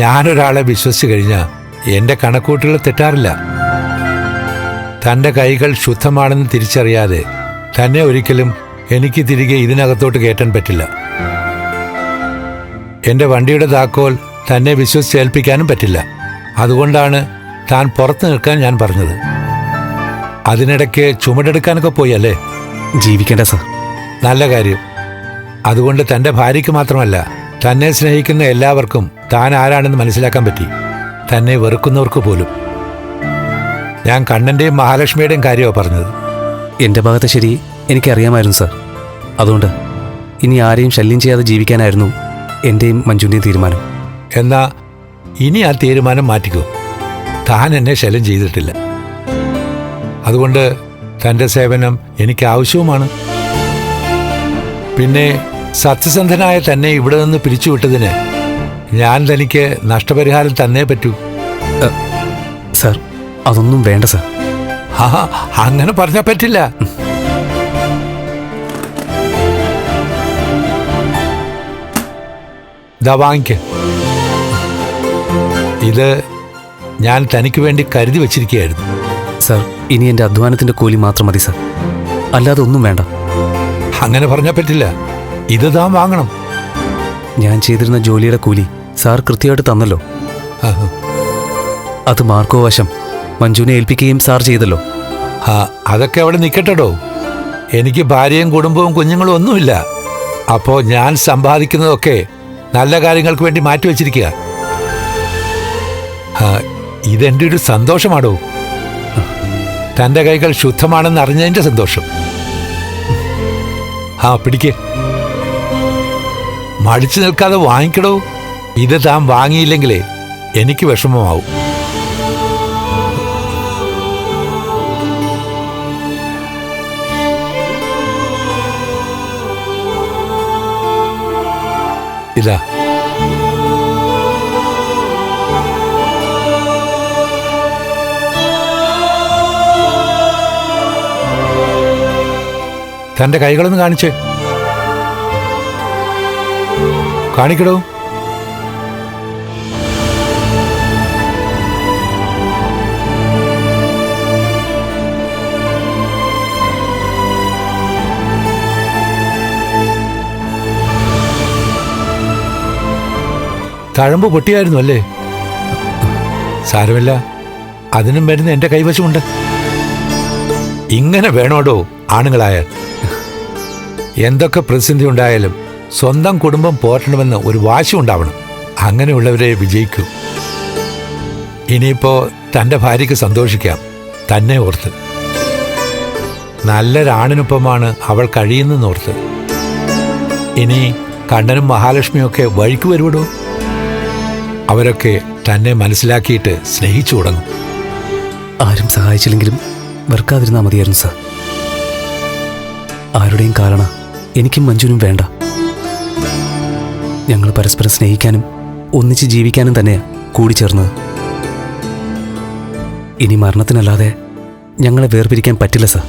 ഞാനൊരാളെ വിശ്വസിച്ച് കഴിഞ്ഞാൽ എൻ്റെ കണക്കൂട്ടുകൾ തെറ്റാറില്ല. തൻ്റെ കൈകൾ ശുദ്ധമാണെന്ന് തിരിച്ചറിയാതെ തന്നെ ഒരിക്കലും എനിക്ക് തിരികെ ഇതിനകത്തോട്ട് കയറ്റാൻ പറ്റില്ല. എൻ്റെ വണ്ടിയുടെ താക്കോൽ തന്നെ വിശ്വസിച്ചേൽപ്പിക്കാനും പറ്റില്ല. അതുകൊണ്ടാണ് താൻ പുറത്ത് നിൽക്കാൻ ഞാൻ പറഞ്ഞത്. അതിനിടയ്ക്ക് ചുമടെടുക്കാനൊക്കെ പോയി അല്ലേ? ജീവിക്കേണ്ട സാർ. നല്ല കാര്യം. അതുകൊണ്ട് തൻ്റെ ഭാര്യയ്ക്ക് മാത്രമല്ല, തന്നെ സ്നേഹിക്കുന്ന എല്ലാവർക്കും താൻ ആരാണെന്ന് മനസ്സിലാക്കാൻ പറ്റി. തന്നെ വെറുക്കുന്നവർക്ക് പോലും. ഞാൻ കണ്ണൻ്റെയും മഹാലക്ഷ്മിയുടെയും കാര്യമാണ് പറഞ്ഞത്. എൻ്റെ ഭാഗത്ത് ശരി എനിക്കറിയാമായിരുന്നു സാർ. അതുകൊണ്ട് ഇനി ആരെയും ശല്യം ചെയ്യാതെ ജീവിക്കാനായിരുന്നു എൻ്റെയും മഞ്ജുവിൻ്റെയും തീരുമാനം. എന്നാ ഇനി ആ തീരുമാനം മാറ്റിക്കോ. താൻ എന്നെ ശല്യം ചെയ്തിട്ടില്ല. അതുകൊണ്ട് തൻ്റെ സേവനം എനിക്ക് ആവശ്യവുമാണ്. പിന്നെ സത്യസന്ധനായ തന്നെ ഇവിടെ നിന്ന് പിരിച്ചുവിട്ടതിന് ഞാൻ തനിക്ക് നഷ്ടപരിഹാരം തന്നേ പറ്റൂ. സാർ, അതൊന്നും വേണ്ട സാർ. അങ്ങനെ പറഞ്ഞാൽ പറ്റില്ല. ദാ വാങ്ങിക്ക്. ഇത് ഞാൻ തനിക്ക് വേണ്ടി കരുതി വച്ചിരിക്കുകയായിരുന്നു. സാർ, ഇനി എൻ്റെ അധ്വാനത്തിൻ്റെ കൂലി മാത്രം മതി സാർ. അല്ലാതെ ഒന്നും വേണ്ട. അങ്ങനെ പറഞ്ഞാൽ പറ്റില്ല. ഇത് താൻ വാങ്ങണം. ഞാൻ ചെയ്തിരുന്ന ജോലിയുടെ കൂലി സാർ കൃത്യമായിട്ട് തന്നല്ലോ. അത് മാർക്കോ വശം മഞ്ജുവിനെ ഏൽപ്പിക്കുകയും സാർ ചെയ്തല്ലോ. അതൊക്കെ അവിടെ നിൽക്കട്ടെടോ. എനിക്ക് ഭാര്യയും കുടുംബവും കുഞ്ഞുങ്ങളും ഒന്നുമില്ല. അപ്പോൾ ഞാൻ സമ്പാദിക്കുന്നതൊക്കെ നല്ല കാര്യങ്ങൾക്ക് വേണ്ടി മാറ്റിവെച്ചിരിക്കുക. ഇതെൻ്റെ ഒരു സന്തോഷമാടോ. തൻ്റെ കൈകൾ ശുദ്ധമാണെന്ന് അറിഞ്ഞതിൻ്റെ സന്തോഷം. പിടിക്ക്. മടിച്ചു നിൽക്കാതെ വാങ്ങിക്കടോ. ഇത് താൻ വാങ്ങിയില്ലെങ്കിലേ എനിക്ക് വിഷമമാവും. ഇതാ. തൻ്റെ കൈകളൊന്ന് കാണിച്ചേ. കാണിക്കടോ. തഴമ്പ് പൊട്ടിയായിരുന്നു അല്ലേ? സാരമില്ല, അതിനും മരുന്ന് എൻ്റെ കൈവശമുണ്ട്. ഇങ്ങനെ വേണോടോ ആണുങ്ങളായ. എന്തൊക്കെ പ്രതിസന്ധി ഉണ്ടായാലും സ്വന്തം കുടുംബം പോറ്റണമെന്ന് ഒരു വാശി ഉണ്ടാവണം. അങ്ങനെയുള്ളവരെ വിജയിക്കൂ. ഇനിയിപ്പോൾ തൻ്റെ ഭാര്യയ്ക്ക് സന്തോഷിക്കാം, തന്നെ ഓർത്ത്. നല്ലൊരാണിനൊപ്പമാണ് അവൾ കഴിയുന്നതെന്നോർത്ത്. ഇനി കണ്ണനും മഹാലക്ഷ്മിയൊക്കെ വഴിക്ക് വരുവിടോ. അവരൊക്കെ തന്നെ മനസ്സിലാക്കിയിട്ട് സ്നേഹിച്ചു തുടങ്ങും. ആരും സഹായിച്ചില്ലെങ്കിലും വെറുക്കാതിരുന്നാൽ മതിയായിരുന്നു സാർ. ആരുടെയും കാരണം എനിക്കും മഞ്ജുവിനും വേണ്ട. ഞങ്ങൾ പരസ്പരം സ്നേഹിക്കാനും ഒന്നിച്ച് ജീവിക്കാനും തന്നെയാണ് കൂടിച്ചേർന്നത്. ഇനി മരണത്തിനല്ലാതെ ഞങ്ങളെ വേർപിരിക്കാൻ പറ്റില്ല സാർ.